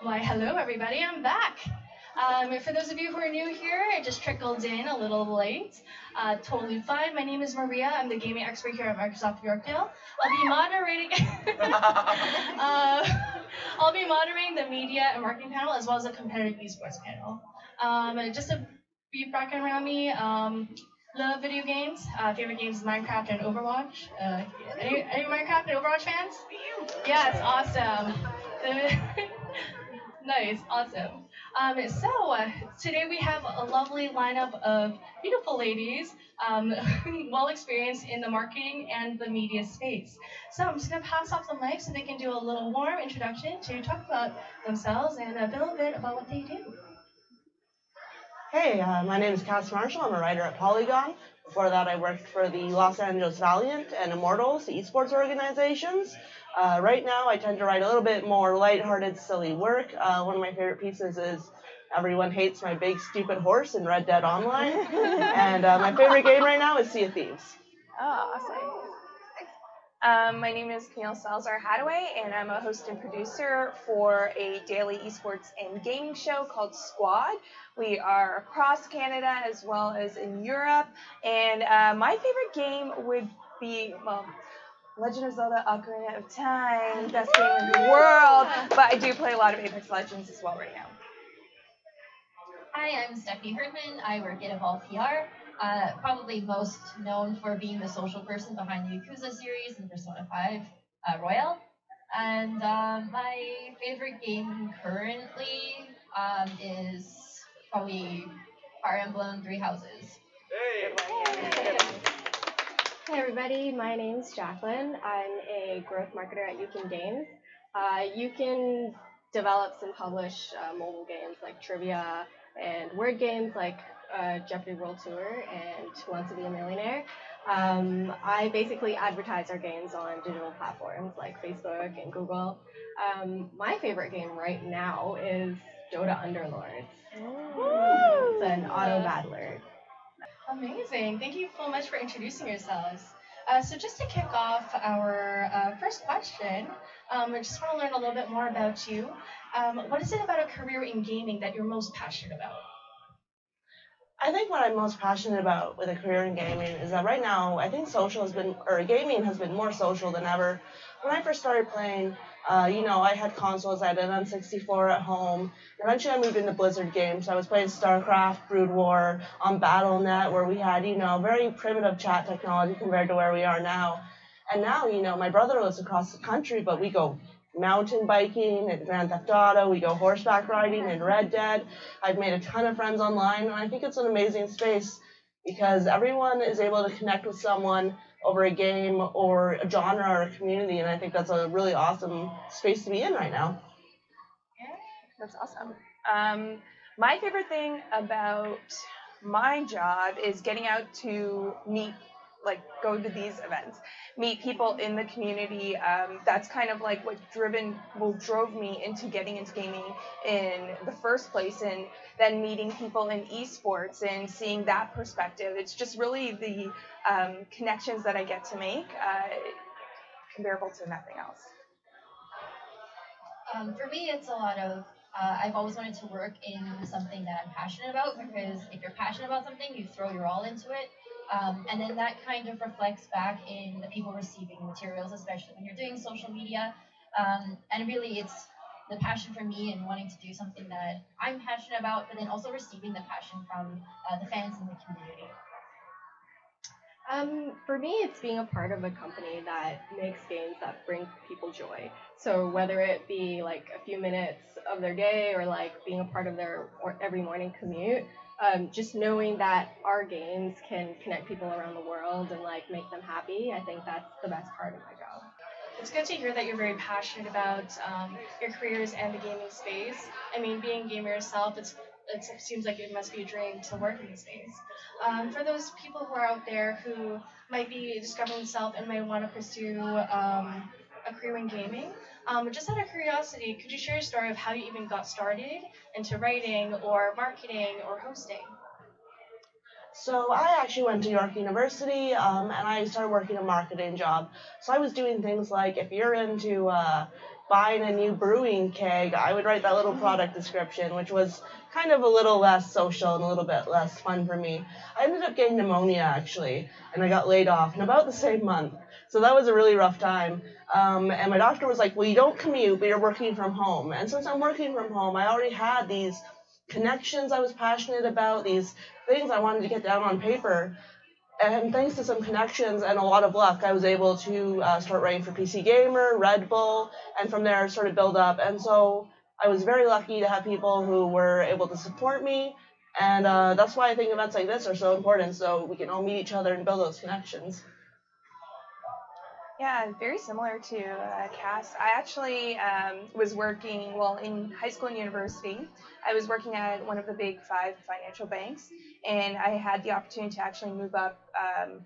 Why, hello everybody, I'm back. For those of you who are new here, I just trickled in a little late. Totally fine. My name is Maria. I'm the gaming expert here at Microsoft Yorkdale. I'll be moderating. uh, I'll be moderating the media and marketing panel as well as a competitive esports panel. Just a brief background around me. Love video games. Favorite games is Minecraft and Overwatch. Any Minecraft and Overwatch fans? Yes, awesome. Nice, awesome. Today we have a lovely lineup of beautiful ladies, well experienced in the marketing and the media space. So I'm just gonna pass off the mic so they can do a little warm introduction to talk about themselves and a little bit about what they do. Hey, my name is Cass Marshall. I'm a writer at Polygon. Before that, I worked for the Los Angeles Valiant and Immortals, the esports organizations. Right now, I tend to write a little bit more lighthearted, silly work. One of my favorite pieces is Everyone Hates My Big Stupid Horse in Red Dead Online. And my favorite game right now is Sea of Thieves. Oh, awesome. My name is Camille Salazar Hadaway, and I'm a host and producer for a daily esports and gaming show called Squad. We are across Canada as well as in Europe, and my favorite game would be, well, Legend of Zelda Ocarina of Time, best game in the world, but I do play a lot of Apex Legends as well right now. Hi, I'm Stephanie Herdman. I work at Evolve PR. Probably most known for being the social person behind the Yakuza series and Persona 5 Royale. And my favorite game currently is probably Fire Emblem Three Houses. Hey everybody, my name's Jacqueline. I'm a growth marketer at Yukon Games. Yukon develops and publish mobile games like trivia and word games like Jeopardy World Tour and Who Wants to Be a Millionaire. I basically advertise our games on digital platforms like Facebook and Google. My favorite game right now is Dota Underlords. It's an auto battler. Amazing. Thank you so much for introducing yourselves. So just to kick off our first question, I just want to learn a little bit more about you. What is it about a career in gaming that you're most passionate about? I think what I'm most passionate about with a career in gaming is that right now, I think gaming has been more social than ever. When I first started playing, I had consoles, I had an N64 at home. Eventually I moved into Blizzard games. I was playing StarCraft, Brood War, on Battle.net, where we had, very primitive chat technology compared to where we are now. And now, my brother lives across the country, but we go mountain biking in Grand Theft Auto, we go horseback riding in Red Dead. I've made a ton of friends online, and I think it's an amazing space because everyone is able to connect with someone over a game or a genre or a community, and I think that's a really awesome space to be in right now. Yeah, that's awesome. My favorite thing about my job is getting out to go to these events, meet people in the community. That's kind of like what drove me into getting into gaming in the first place, and then meeting people in esports and seeing that perspective. It's just really the connections that I get to make comparable to nothing else. For me, it's a lot of I've always wanted to work in something that I'm passionate about, because if you're passionate about something, you throw your all into it. And then that kind of reflects back in the people receiving materials, especially when you're doing social media. And really, it's the passion for me and wanting to do something that I'm passionate about, but then also receiving the passion from the fans in the community. For me, it's being a part of a company that makes games that bring people joy. So whether it be like a few minutes of their day or like being a part of their every morning commute, just knowing that our games can connect people around the world and like make them happy, I think that's the best part of my job. It's good to hear that you're very passionate about your careers and the gaming space. I mean, being a gamer yourself, it seems like it must be a dream to work in this space. For those people who are out there who might be discovering themselves and might want to pursue a career in gaming, just out of curiosity, could you share a story of how you even got started into writing or marketing or hosting? So I actually went to York University, and I started working a marketing job. So I was doing things like, if you're into buying a new brewing keg, I would write that little product description, which was kind of a little less social and a little bit less fun for me. I ended up getting pneumonia, actually, and I got laid off in about the same month. So that was a really rough time. And my doctor was like, well, you don't commute, but you're working from home. And since I'm working from home, I already had these connections I was passionate about, these things I wanted to get down on paper. And thanks to some connections and a lot of luck, I was able to start writing for PC Gamer, Red Bull, and from there sort of build up. And so I was very lucky to have people who were able to support me. And that's why I think events like this are so important, so we can all meet each other and build those connections. Yeah, very similar to Cass. I actually was working, well, in high school and university. I was working at one of the big 5 financial banks, and I had the opportunity to actually move up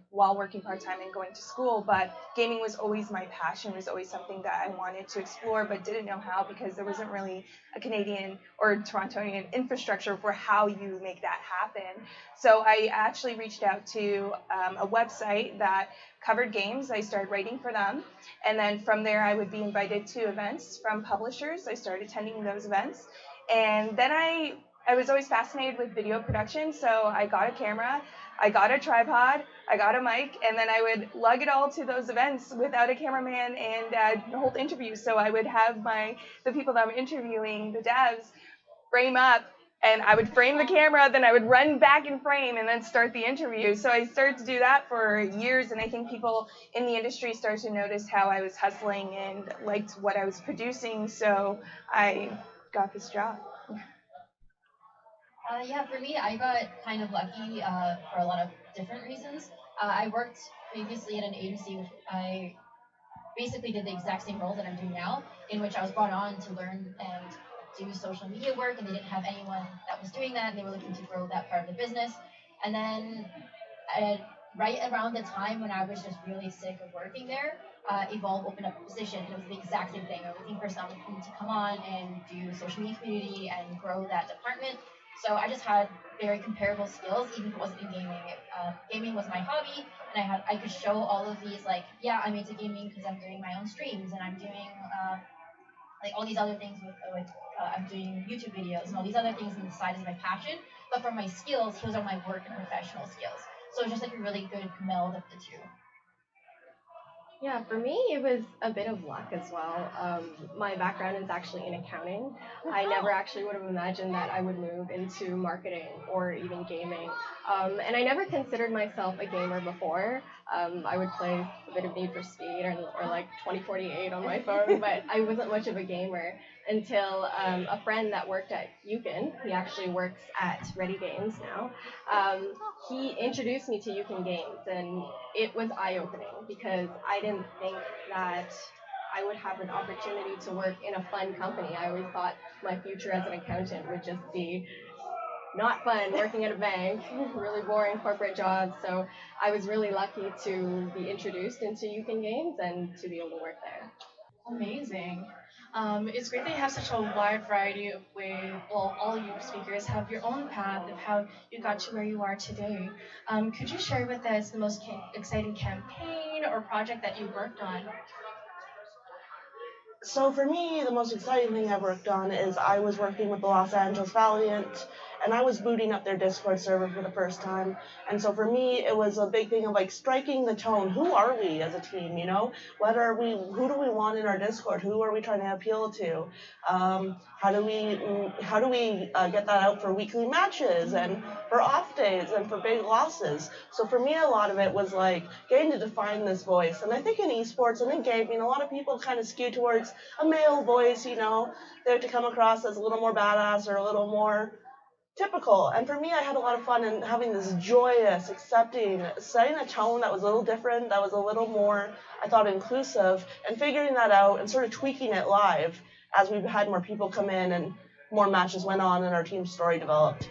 while working part-time and going to school, but gaming was always my passion, was always something that I wanted to explore, but didn't know how because there wasn't really a Canadian or Torontonian infrastructure for how you make that happen. So I actually reached out to a website that covered games. I started writing for them, and then from there I would be invited to events from publishers. I started attending those events, and then I was always fascinated with video production, so I got a camera, I got a tripod, I got a mic, and then I would lug it all to those events without a cameraman and hold interviews. So I would have the people that I'm interviewing, the devs, frame up, and I would frame the camera, then I would run back in frame and then start the interview. So I started to do that for years, and I think people in the industry started to notice how I was hustling and liked what I was producing, so I got this job. Yeah, for me, I got kind of lucky for a lot of different reasons. I worked previously at an agency which I basically did the exact same role that I'm doing now, in which I was brought on to learn and do social media work, and they didn't have anyone that was doing that, and they were looking to grow that part of the business. And then right around the time when I was just really sick of working there, Evolve opened up a position, and it was the exact same thing. I was looking for someone to come on and do social media community and grow that department. So I just had very comparable skills, even if it wasn't in gaming. Gaming was my hobby, and I could show all of these, like, yeah, I'm into gaming because I'm doing my own streams, and I'm doing like all these other things with I'm doing YouTube videos and all these other things on the side as my passion. But for my skills, those are my work and professional skills. So it's just like a really good meld of the two. Yeah, for me, it was a bit of luck as well. My background is actually in accounting. I never actually would have imagined that I would move into marketing or even gaming. And I never considered myself a gamer before. I would play a bit of Need for Speed or like 2048 on my phone, but I wasn't much of a gamer until a friend that worked at Yukon, he actually works at Ready Games now, he introduced me to Yukon Games, and it was eye-opening because I didn't think that I would have an opportunity to work in a fun company. I always thought my future as an accountant would just be not fun, working at a bank, really boring corporate job. So I was really lucky to be introduced into Yukon Games and to be able to work there. Amazing. It's great that you have such a wide variety of ways. Well, all you speakers have your own path of how you got to where you are today. Could you share with us the most exciting campaign or project that you worked on? So for me, the most exciting thing I've worked on is I was working with the Los Angeles Valiant, and I was booting up their Discord server for the first time. And so for me, it was a big thing of like striking the tone. Who are we as a team? You know, what are we? Who do we want in our Discord? Who are we trying to appeal to? How do we get that out for weekly matches and for off days and for big losses? So for me, a lot of it was like getting to define this voice. And I think in esports and in gaming, a lot of people kind of skew towards a male voice. You know, they have to come across as a little more badass or a little more typical. And for me, I had a lot of fun in having this joyous, accepting, setting a tone that was a little different, that was a little more, I thought, inclusive, and figuring that out and sort of tweaking it live as we had more people come in and more matches went on and our team story developed.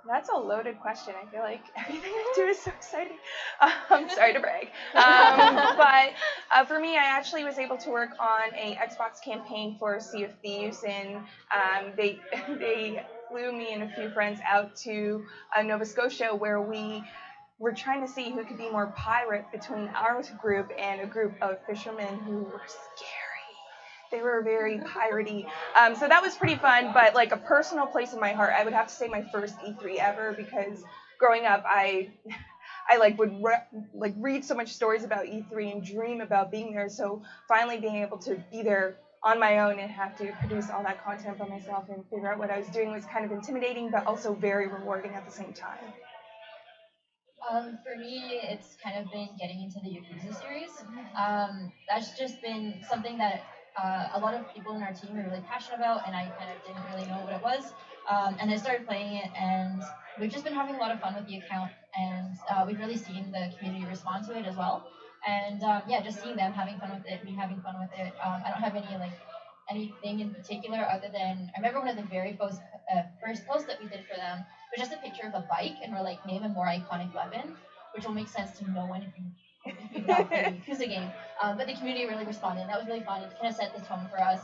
That's a loaded question. I feel like everything I do is so exciting. I'm sorry to brag. But for me, I actually was able to work on a Xbox campaign for Sea of Thieves, and they flew me and a few friends out to Nova Scotia, where we were trying to see who could be more pirate between our group and a group of fishermen who were scary. They were very piratey. So that was pretty fun, but like a personal place in my heart, I would have to say my first E3 ever, because growing up, I like would read so much stories about E3 and dream about being there. So finally being able to be there on my own and have to produce all that content by myself and figure out what I was doing was kind of intimidating, but also very rewarding at the same time. For me, it's kind of been getting into the Yakuza series. That's just been something that a lot of people in our team are really passionate about, and I kind of didn't really know what it was. And I started playing it, and we've just been having a lot of fun with the account, and we've really seen the community respond to it as well. And yeah, just seeing them having fun with it, me having fun with it. I don't have anything in particular other than I remember one of the very first posts that we did for them was just a picture of a bike, and we're like, name a more iconic weapon, which will make sense to no one if you've not played a Yakuza game. But the community really responded, and that was really fun. It kind of set the tone for us.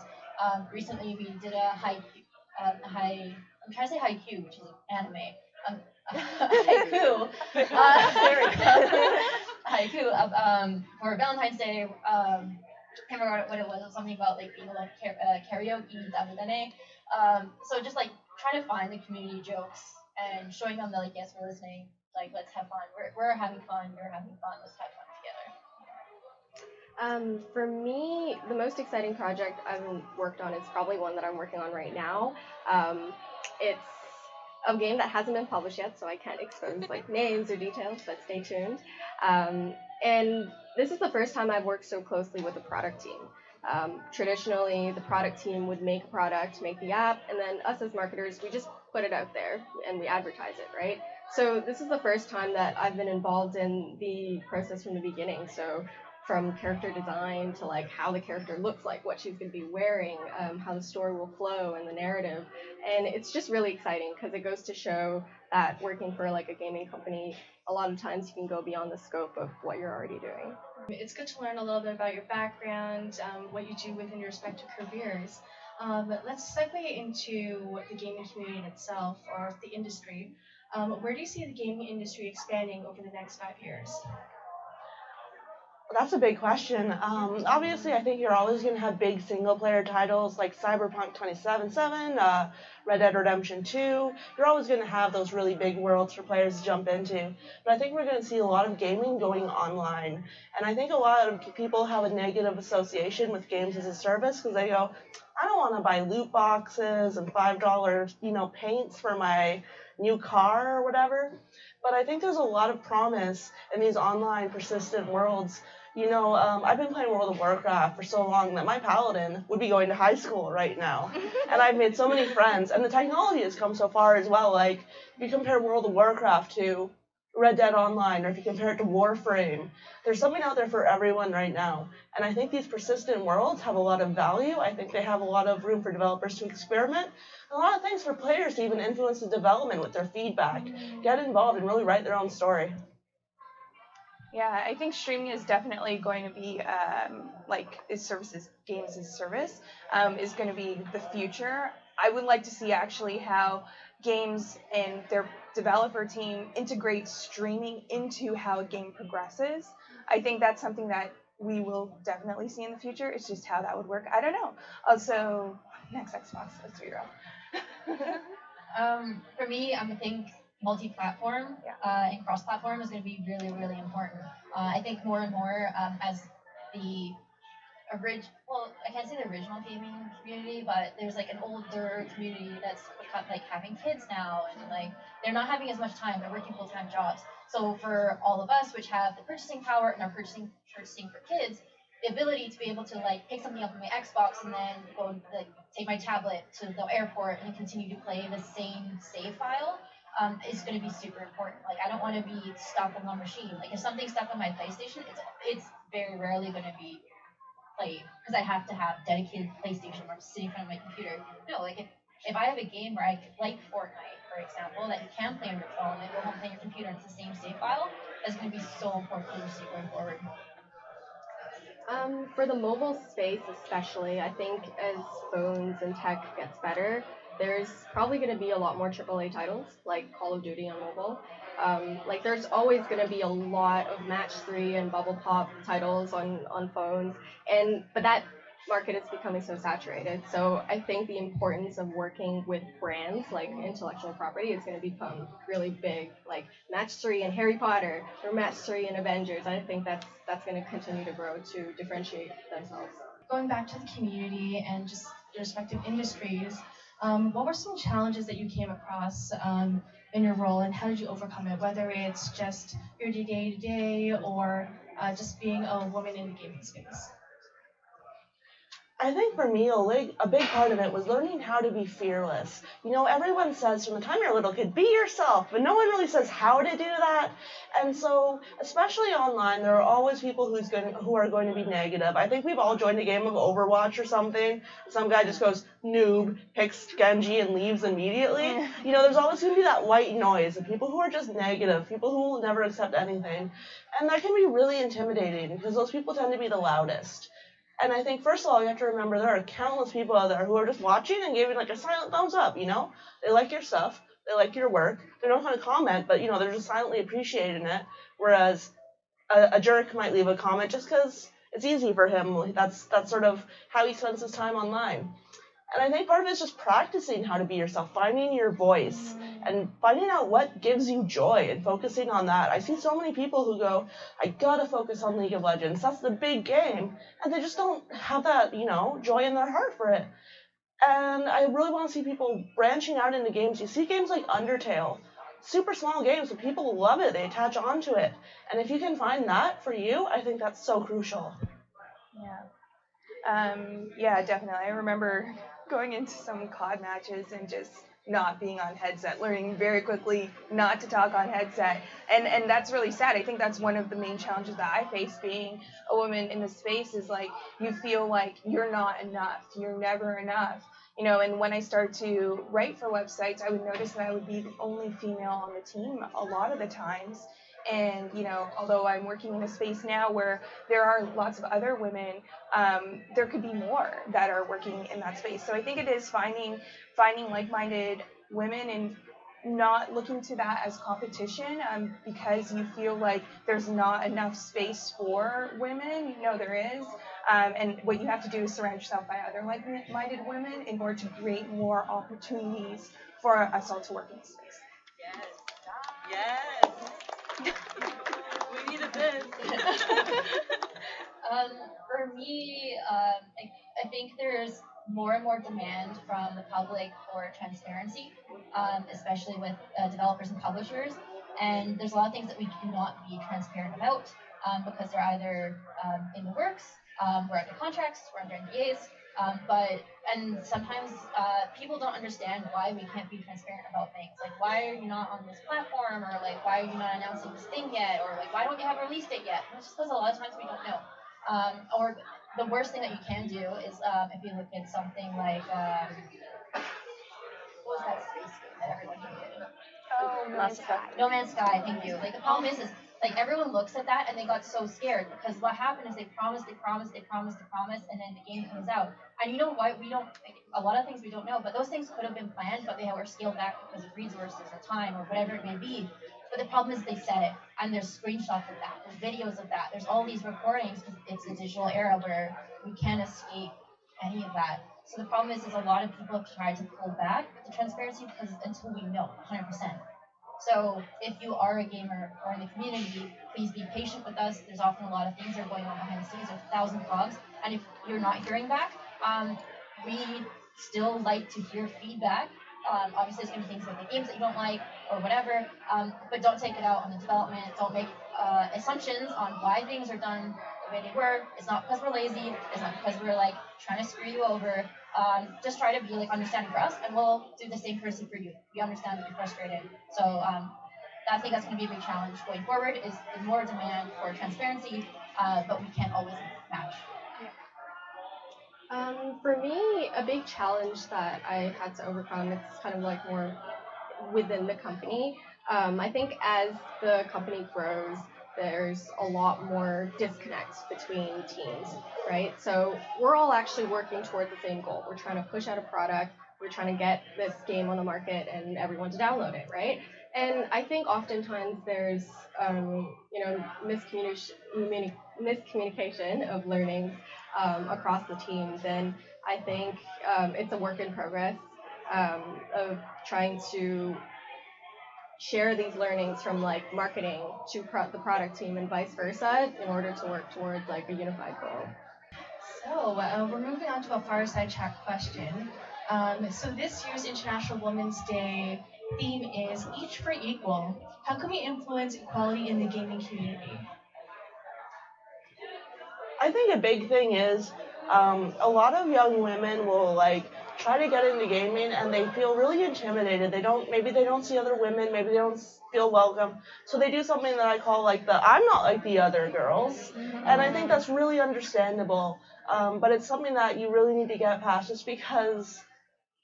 Recently, we did a I'm trying to say haiku, which is an anime. Haiku. Haiku for Valentine's Day. I can't remember what it was. It was something about like being allowed karaoke, dabudane. So just like trying to find the community jokes and showing them that like, yes, we're listening. Like, let's have fun. We're having fun. You're having fun. Let's have fun together. For me, the most exciting project I've worked on is probably one that I'm working on right now. It's a game that hasn't been published yet, so I can't expose like names or details, but stay tuned. And this is the first time I've worked so closely with the product team. Traditionally, the product team would make a product, make the app, and then us as marketers, we just put it out there and we advertise it, right? So this is the first time that I've been involved in the process from the beginning. So from character design to like how the character looks like, what she's going to be wearing, how the story will flow and the narrative. And it's just really exciting because it goes to show that working for like a gaming company, a lot of times you can go beyond the scope of what you're already doing. It's good to learn a little bit about your background, what you do within your respective careers. But let's segue into the gaming community in itself, or the industry. Where do you see the gaming industry expanding over the next 5 years? That's a big question. Obviously, I think you're always going to have big single-player titles like Cyberpunk 2077, Red Dead Redemption 2. You're always going to have those really big worlds for players to jump into. But I think we're going to see a lot of gaming going online. And I think a lot of people have a negative association with games as a service because they go, I don't want to buy loot boxes and $5, paints for my new car or whatever. But I think there's a lot of promise in these online persistent worlds. I've been playing World of Warcraft for so long that my paladin would be going to high school right now. And I've made so many friends. And the technology has come so far as well. Like, if you compare World of Warcraft to Red Dead Online, or if you compare it to Warframe, there's something out there for everyone right now. And I think these persistent worlds have a lot of value. I think they have a lot of room for developers to experiment. A lot of things for players to even influence the development with their feedback, get involved, and really write their own story. Yeah, I think streaming is definitely going to be games as a service is going to be the future. I would like to see actually how games and their developer team integrate streaming into how a game progresses. I think that's something that we will definitely see in the future. It's just how that would work. I don't know. Also, next Xbox, let's figure out. For me, I think multi-platform and cross-platform is going to be really, really important. I think more and more as the I can't say the original gaming community, but there's like an older community that's like having kids now, and like they're not having as much time. They're working full-time jobs. So for all of us, which have the purchasing power and are purchasing for kids, the ability to be able to like pick something up on my Xbox and then go like take my tablet to the airport and continue to play the same save file is going to be super important. Like, I don't want to be stuck on one machine. Like, if something's stuck on my PlayStation, it's very rarely going to be played because I have to have dedicated PlayStation where I'm sitting in front of my computer. No, like if I have a game where like Fortnite, for example, that you can play on your phone and go home play on your computer and it's the same save file, that's going to be so important for you going forward. For the mobile space especially, I think as phones and tech gets better, there's probably going to be a lot more AAA titles like Call of Duty on mobile. Like there's always going to be a lot of Match 3 and Bubble Pop titles on phones, but that market is becoming so saturated. So I think the importance of working with brands like intellectual property is going to become really big. Like match 3 in Harry Potter or match 3 in Avengers. I think that's going to continue to grow to differentiate themselves. Going back to the community and just your respective industries, what were some challenges that you came across in your role, and how did you overcome it? Whether it's just your day-to-day or just being a woman in the gaming space. I think for me, a big part of it was learning how to be fearless. You know, everyone says from the time you're a little kid, be yourself, but no one really says how to do that. And so, especially online, there are always people who are going to be negative. I think we've all joined a game of Overwatch or something. Some guy just goes, noob, picks Genji, and leaves immediately. You know, there's always going to be that white noise of people who are just negative, people who will never accept anything. And that can be really intimidating because those people tend to be the loudest. And I think, first of all, you have to remember there are countless people out there who are just watching and giving like a silent thumbs up, you know? They like your stuff. They like your work. They don't want to comment, but, you know, they're just silently appreciating it. Whereas a jerk might leave a comment just because it's easy for him. That's sort of how he spends his time online. And I think part of it is just practicing how to be yourself, finding your voice, and finding out what gives you joy and focusing on that. I see so many people who go, I gotta focus on League of Legends. That's the big game. And they just don't have that, you know, joy in their heart for it. And I really want to see people branching out into games. You see games like Undertale, super small games, but people love it. They attach onto it. And if you can find that for you, I think that's so crucial. Yeah, definitely. I remember going into some COD matches and just not being on headset, learning very quickly not to talk on headset. And that's really sad. I think that's one of the main challenges that I face being a woman in the space is like you feel like you're not enough. You're never enough. You know, and when I start to write for websites, I would notice that I would be the only female on the team a lot of the times. And, you know, although I'm working in a space now where there are lots of other women, there could be more that are working in that space. So I think it is finding like-minded women and not looking to that as competition because you feel like there's not enough space for women. You know, there is. And what you have to do is surround yourself by other like-minded women in order to create more opportunities for us all to work in this space. Yes. We needed this. For me, I think there's more and more demand from the public for transparency, especially with developers and publishers. And there's a lot of things that we cannot be transparent about because they're either in the works, we're under contracts, we're under NDAs. And sometimes people don't understand why we can't be transparent about things. Like, why are you not on this platform? Or, like, why are you not announcing this thing yet? Or, like, why don't you have a release date yet? And it's just because a lot of times we don't know. Or the worst thing that you can do is if you look at something like, what was that space game that everyone hated? Oh, No Man's Sky. No Man's Sky, thank you. Like, the problem is like everyone looks at that and they got so scared because what happened is they promised, and then the game comes out. And you know what? We don't. Like, a lot of things we don't know, but those things could have been planned, but they were scaled back because of resources or time or whatever it may be. But the problem is they said it, and there's screenshots of that, there's videos of that, there's all these recordings because it's a digital era where we can't escape any of that. So the problem is a lot of people have tried to pull back the transparency because until we know 100%. So if you are a gamer or in the community, please be patient with us. There's often a lot of things that are going on behind the scenes. There's 1,000 cogs, and if you're not hearing back, we still like to hear feedback. Obviously, there's going to be things about the games that you don't like or whatever, but don't take it out on the development. Don't make assumptions on why things are done the way they were. It's not because we're lazy. It's not because we're like trying to screw you over. Just try to be like understanding for us, and we'll do the same courtesy for you. We understand that you're frustrated. So I think that's going to be a big challenge going forward. Is more demand for transparency, but we can't always match. For me, a big challenge that I had to overcome, it's kind of like more within the company. I think as the company grows, there's a lot more disconnect between teams, right? So we're all actually working towards the same goal. We're trying to push out a product, we're trying to get this game on the market and everyone to download it, right? And I think oftentimes there's, miscommunication miscommunication of learnings across the teams, and I think it's a work in progress of trying to share these learnings from like marketing to the product team and vice versa in order to work towards like a unified goal. So we're moving on to a fireside chat question. So this year's International Women's Day theme is Each for Equal. How can we influence equality in the gaming community? I think a big thing is a lot of young women will like try to get into gaming and they feel really intimidated. Maybe they don't see other women, maybe they don't feel welcome. So they do something that I call like I'm not like the other girls. And I think that's really understandable. But it's something that you really need to get past just because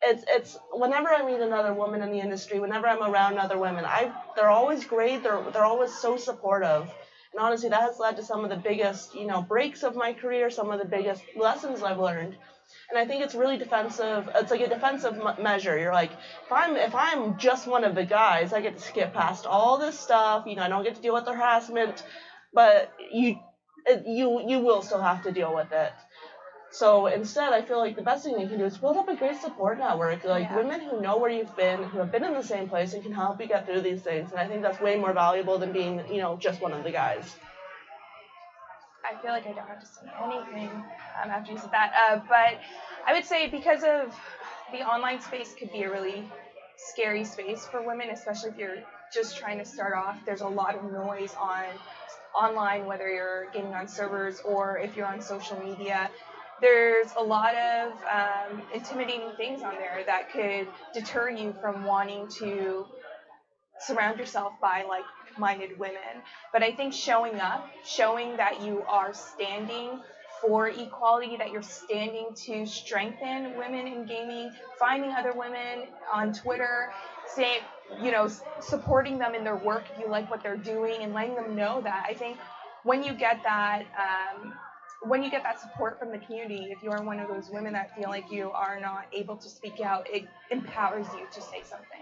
it's whenever I meet another woman in the industry, whenever I'm around other women, they're always great, they're always so supportive. And honestly, that has led to some of the biggest, breaks of my career, some of the biggest lessons I've learned. And I think it's really defensive. It's like a defensive measure. You're like, if I'm just one of the guys, I get to skip past all this stuff. I don't get to deal with the harassment, but you will still have to deal with it. So instead, I feel like the best thing you can do is build up a great support network, like women who know where you've been, who have been in the same place, and can help you get through these things. And I think that's way more valuable than being, just one of the guys. I feel like I don't have to say anything after you said that, but I would say because of the online space could be a really scary space for women, especially if you're just trying to start off. There's a lot of noise online, whether you're gaming on servers or if you're on social media. There's a lot of intimidating things on there that could deter you from wanting to surround yourself by like-minded women. But I think showing that you are standing for equality, that you're standing to strengthen women in gaming, finding other women on Twitter, supporting them in their work if you like what they're doing, and letting them know that. I think when you get that support from the community, if you are one of those women that feel like you are not able to speak out, it empowers you to say something.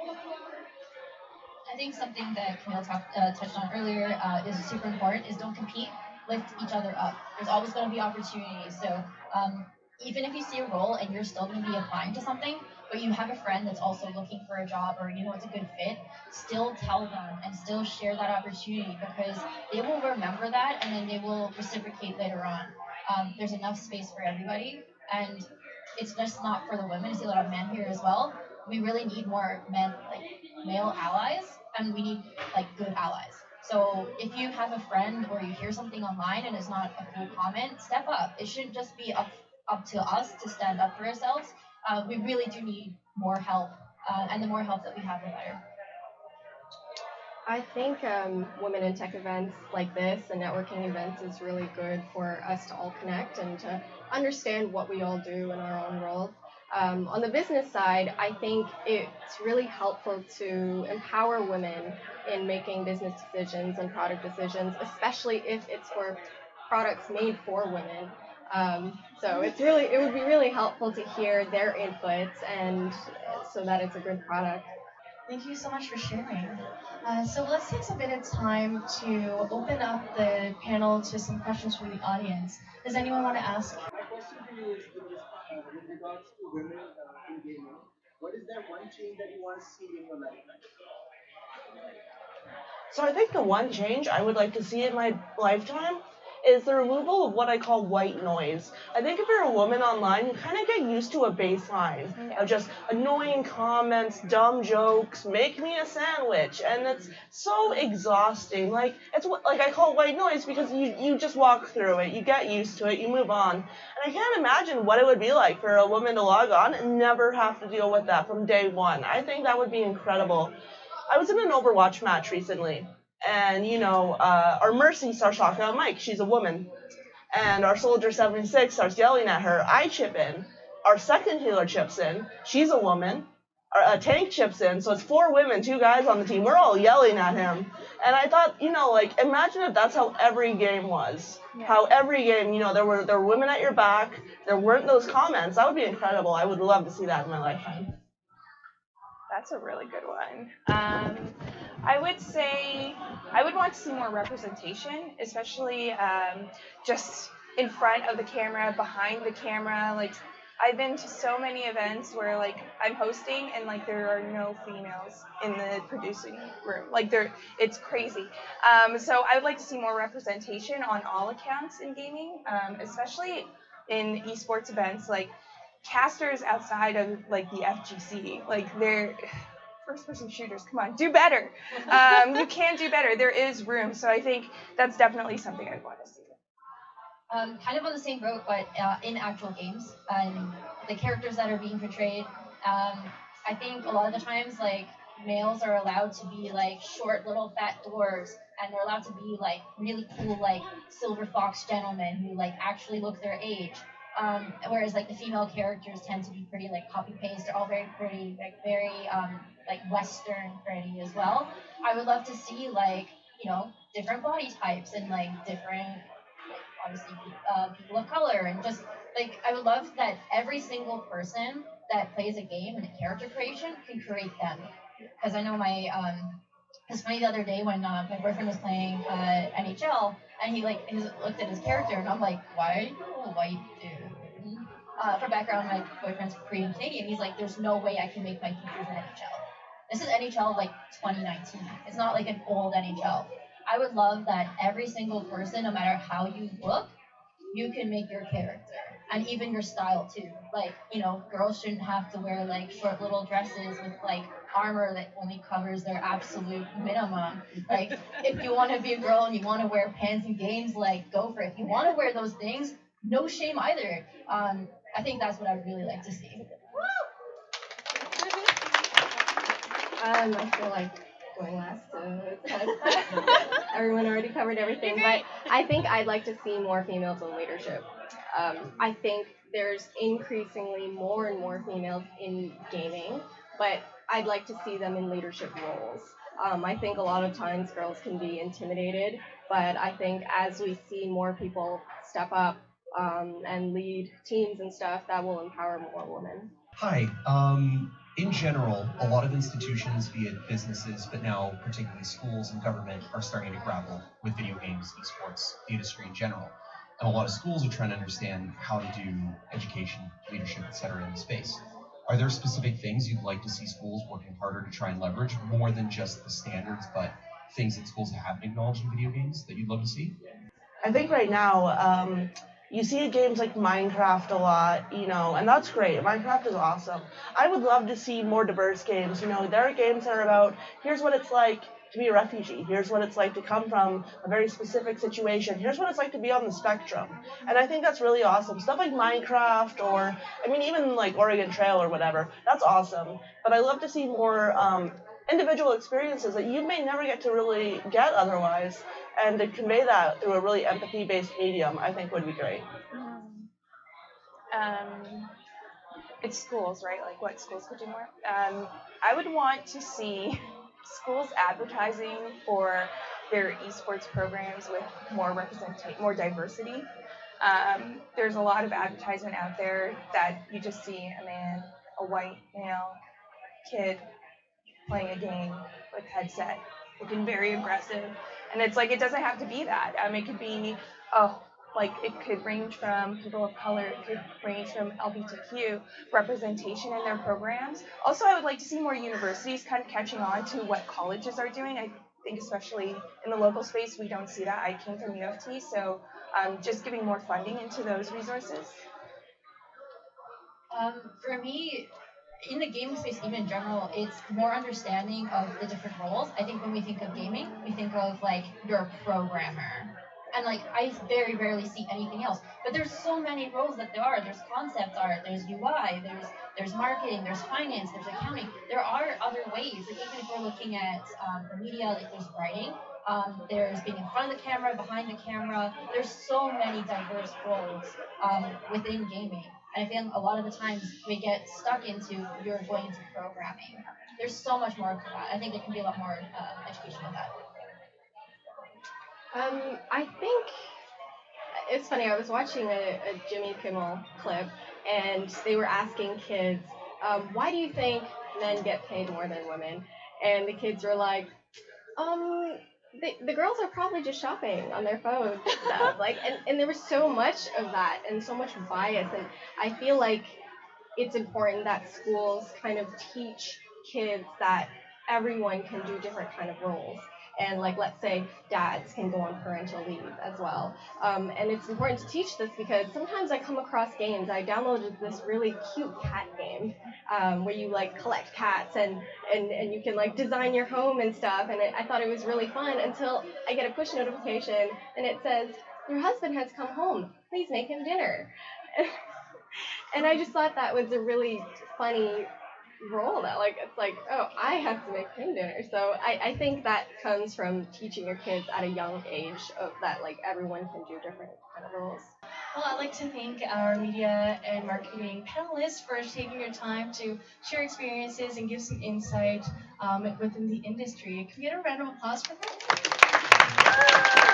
I think something that Camille touched on earlier is super important, is don't compete, lift each other up. There's always going to be opportunities. So even if you see a role and you're still going to be applying to something, but you have a friend that's also looking for a job or it's a good fit, still tell them and still share that opportunity, because they will remember that and then they will reciprocate later on. There's enough space for everybody, and it's just not for the women. I see a lot of men here as well. We really need more men, like male allies, and we need like good allies. So if you have a friend or you hear something online and it's not a cool comment, step up. It shouldn't just be up to us to stand up for ourselves. We really do need more help, and the more help that we have, the better. I think women in tech events like this and networking events is really good for us to all connect and to understand what we all do in our own roles. On the business side, I think it's really helpful to empower women in making business decisions and product decisions, especially if it's for products made for women. So it would be really helpful to hear their inputs, and so that it's a good product. Thank you so much for sharing. So let's take a bit of time to open up the panel to some questions from the audience. Does anyone want to ask? My question to you is with regards to women in gaming. What is that one change that you want to see in your lifetime? So I think the one change I would like to see in my lifetime is the removal of what I call white noise. I think if you're a woman online, you kind of get used to a baseline of just annoying comments, dumb jokes, make me a sandwich, and it's so exhausting. It's like I call it white noise because you just walk through it, you get used to it, you move on. And I can't imagine what it would be like for a woman to log on and never have to deal with that from day one. I think that would be incredible. I was in an Overwatch match recently. And, our Mercy starts talking on mic. She's a woman. And our Soldier 76 starts yelling at her. I chip in. Our second healer chips in. She's a woman. Our tank chips in. So it's 4 women, 2 guys on the team. We're all yelling at him. And I thought, imagine if that's how every game was. Yeah. How every game, there were women at your back. There weren't those comments. That would be incredible. I would love to see that in my lifetime. That's a really good one. I would say I would want to see more representation, especially just in front of the camera, behind the camera. Like, I've been to so many events where like I'm hosting and like there are no females in the producing room. Like it's crazy. So I would like to see more representation on all accounts in gaming, especially in esports events. Like casters outside of like the FGC, like they're first-person shooters. Come on, do better. You can do better. There is room. So I think that's definitely something I'd want to see. Kind of on the same boat, but in actual games, the characters that are being portrayed, I think a lot of the times, like, males are allowed to be, like, short, little, fat dwarves, and they're allowed to be, like, really cool, like, silver fox gentlemen who, like, actually look their age. Whereas, like, the female characters tend to be pretty, like, copy-paste. They're all very pretty, like, very, like, Western pretty as well. I would love to see, like, different body types and, like, different obviously people of color, and just like I would love that every single person that plays a game and a character creation can create them, because I know my it's funny the other day when my boyfriend was playing NHL, and he looked at his character, and I'm like, why are you a white dude? For background, my boyfriend's Korean Canadian. He's like, there's no way I can make my features in NHL. This is NHL like 2019. It's not like an old NHL. I would love that every single person, no matter how you look, you can make your character. And even your style too. Like, girls shouldn't have to wear like short little dresses with like armor that only covers their absolute minimum. Like, if you want to be a girl and you want to wear pants and games, like, go for it. If you want to wear those things, no shame either. I think that's what I'd really like to see. I feel like going last, so it's kind of everyone already covered everything. But I think I'd like to see more females in leadership. I think there's increasingly more and more females in gaming, but I'd like to see them in leadership roles. I think a lot of times girls can be intimidated, but I think as we see more people step up and lead teams and stuff, that will empower more women. Hi. In general, a lot of institutions, be it businesses, but now particularly schools and government, are starting to grapple with video games, esports, the industry in general. And a lot of schools are trying to understand how to do education, leadership, etc. in the space. Are there specific things you'd like to see schools working harder to try and leverage, more than just the standards, but things that schools haven't acknowledged in video games that you'd love to see? I think right now, you see games like Minecraft a lot, and that's great. Minecraft is awesome. I would love to see more diverse games. There are games that are about, here's what it's like to be a refugee. Here's what it's like to come from a very specific situation. Here's what it's like to be on the spectrum. And I think that's really awesome. Stuff like Minecraft, or, even like Oregon Trail or whatever, that's awesome. But I love to see more individual experiences that you may never get to really get otherwise. And to convey that through a really empathy-based medium, I think would be great. It's schools, right? Like, what schools could do more? I would want to see schools advertising for their esports programs with more more diversity. There's a lot of advertisement out there that you just see a white male kid playing a game with headset, looking very aggressive. And it's like, it doesn't have to be that. It could be, it could range from people of color, it could range from LGBTQ representation in their programs. Also, I would like to see more universities kind of catching on to what colleges are doing. I think especially in the local space, we don't see that. I came from U of T, so just giving more funding into those resources. For me, in the gaming space, even in general, it's more understanding of the different roles. I think when we think of gaming, we think of like you're a programmer, and like I very rarely see anything else. But there's so many roles that there are. There's concept art, there's UI, there's marketing, there's finance, there's accounting. There are other ways. Like even if we're looking at the media, like there's writing, there's being in front of the camera, behind the camera. There's so many diverse roles within gaming. And I think a lot of the times we get stuck into you're going into programming. There's so much more to that. I think there can be a lot more education on that. I think it's funny. I was watching a Jimmy Kimmel clip, and they were asking kids, why do you think men get paid more than women. And the kids were like, the girls are probably just shopping on their phones and stuff. Like, and there was so much of that and so much bias. And I feel like it's important that schools kind of teach kids that everyone can do different kind of roles. And like, let's say dads can go on parental leave as well. And it's important to teach this because sometimes I come across games. I downloaded this really cute cat game where you like collect cats and you can like design your home and stuff. And I thought it was really fun until I get a push notification and it says, "Your husband has come home. Please make him dinner." And I just thought that was a really funny role that like it's like, oh, I have to make him dinner. So I think that comes from teaching your kids at a young age of that like everyone can do different kind of roles. Well, I'd like to thank our media and marketing panelists for taking your time to share experiences and give some insight within the industry. Can we get a round of applause for that?